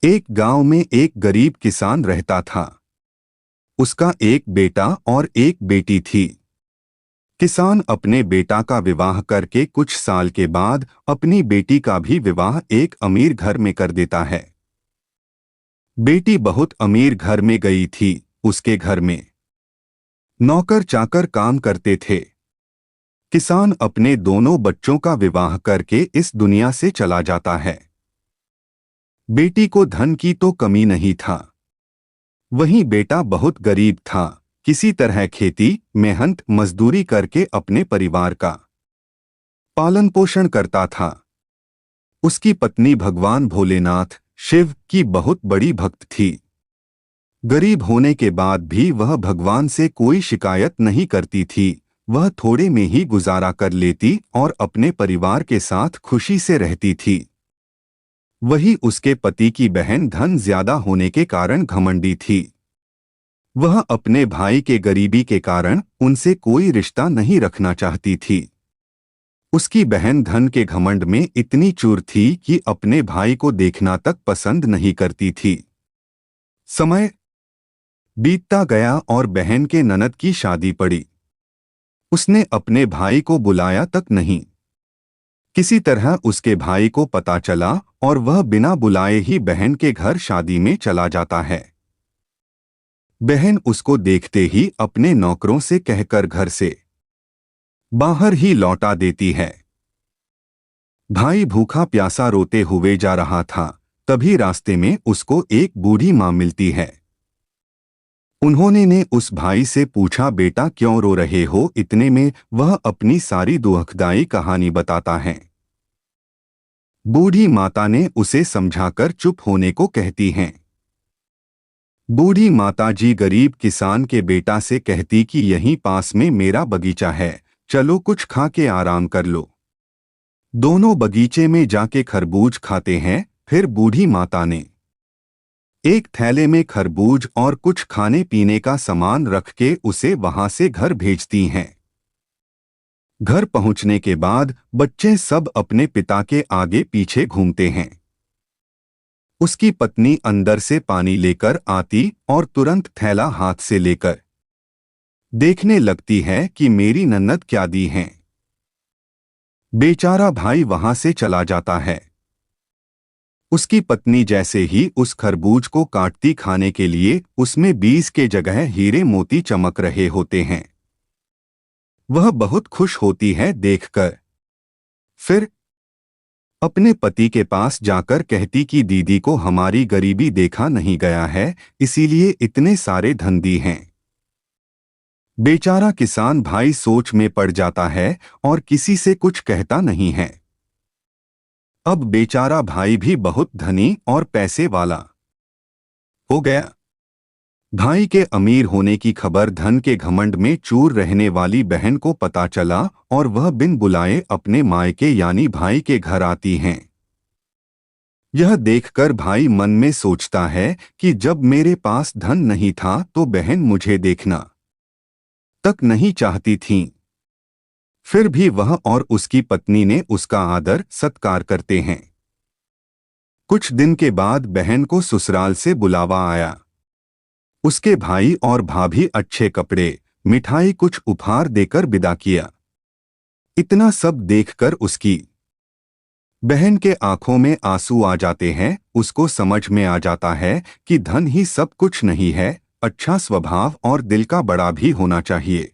एक गांव में एक गरीब किसान रहता था। उसका एक बेटा और एक बेटी थी। किसान अपने बेटा का विवाह करके कुछ साल के बाद अपनी बेटी का भी विवाह एक अमीर घर में कर देता है। बेटी बहुत अमीर घर में गई थी। उसके घर में नौकर चाकर काम करते थे। किसान अपने दोनों बच्चों का विवाह करके इस दुनिया से चला जाता है। बेटी को धन की तो कमी नहीं था, वहीं बेटा बहुत गरीब था। किसी तरह खेती मेहनत मजदूरी करके अपने परिवार का पालन पोषण करता था। उसकी पत्नी भगवान भोलेनाथ शिव की बहुत बड़ी भक्त थी। गरीब होने के बाद भी वह भगवान से कोई शिकायत नहीं करती थी। वह थोड़े में ही गुजारा कर लेती और अपने परिवार के साथ खुशी से रहती थी। वही उसके पति की बहन धन ज्यादा होने के कारण घमंडी थी। वह अपने भाई के गरीबी के कारण उनसे कोई रिश्ता नहीं रखना चाहती थी। उसकी बहन धन के घमंड में इतनी चूर थी कि अपने भाई को देखना तक पसंद नहीं करती थी। समय बीतता गया और बहन के ननद की शादी पड़ी। उसने अपने भाई को बुलाया तक नहीं। किसी तरह उसके भाई को पता चला और वह बिना बुलाए ही बहन के घर शादी में चला जाता है। बहन उसको देखते ही अपने नौकरों से कहकर घर से बाहर ही लौटा देती है। भाई भूखा प्यासा रोते हुए जा रहा था, तभी रास्ते में उसको एक बूढ़ी माँ मिलती है। उन्होंने ने उस भाई से पूछा, बेटा क्यों रो रहे हो? इतने में वह अपनी सारी दुखदायी कहानी बताता है। बूढ़ी माता ने उसे समझाकर चुप होने को कहती हैं। बूढ़ी माताजी गरीब किसान के बेटा से कहती कि यहीं पास में मेरा बगीचा है, चलो कुछ खा के आराम कर लो। दोनों बगीचे में जाके खरबूज खाते हैं। फिर बूढ़ी माता ने एक थैले में खरबूज और कुछ खाने पीने का सामान रख के उसे वहां से घर भेजती हैं। घर पहुंचने के बाद बच्चे सब अपने पिता के आगे पीछे घूमते हैं। उसकी पत्नी अंदर से पानी लेकर आती और तुरंत थैला हाथ से लेकर देखने लगती है कि मेरी नन्नत क्या दी हैं। बेचारा भाई वहां से चला जाता है। उसकी पत्नी जैसे ही उस खरबूज को काटती खाने के लिए, उसमें बीज के जगह हीरे मोती चमक रहे होते हैं। वह बहुत खुश होती है देखकर। फिर अपने पति के पास जाकर कहती कि दीदी को हमारी गरीबी देखा नहीं गया है, इसीलिए इतने सारे धन दी हैं। बेचारा किसान भाई सोच में पड़ जाता है और किसी से कुछ कहता नहीं है। अब बेचारा भाई भी बहुत धनी और पैसे वाला हो गया। भाई के अमीर होने की खबर धन के घमंड में चूर रहने वाली बहन को पता चला और वह बिन बुलाए अपने मायके यानी भाई के घर आती हैं। यह देखकर भाई मन में सोचता है कि जब मेरे पास धन नहीं था तो बहन मुझे देखना तक नहीं चाहती थीं। फिर भी वह और उसकी पत्नी ने उसका आदर सत्कार करते हैं। कुछ दिन के बाद बहन को ससुराल से बुलावा आया। उसके भाई और भाभी अच्छे कपड़े मिठाई कुछ उपहार देकर विदा किया। इतना सब देखकर उसकी बहन के आंखों में आंसू आ जाते हैं। उसको समझ में आ जाता है कि धन ही सब कुछ नहीं है, अच्छा स्वभाव और दिल का बड़ा भी होना चाहिए।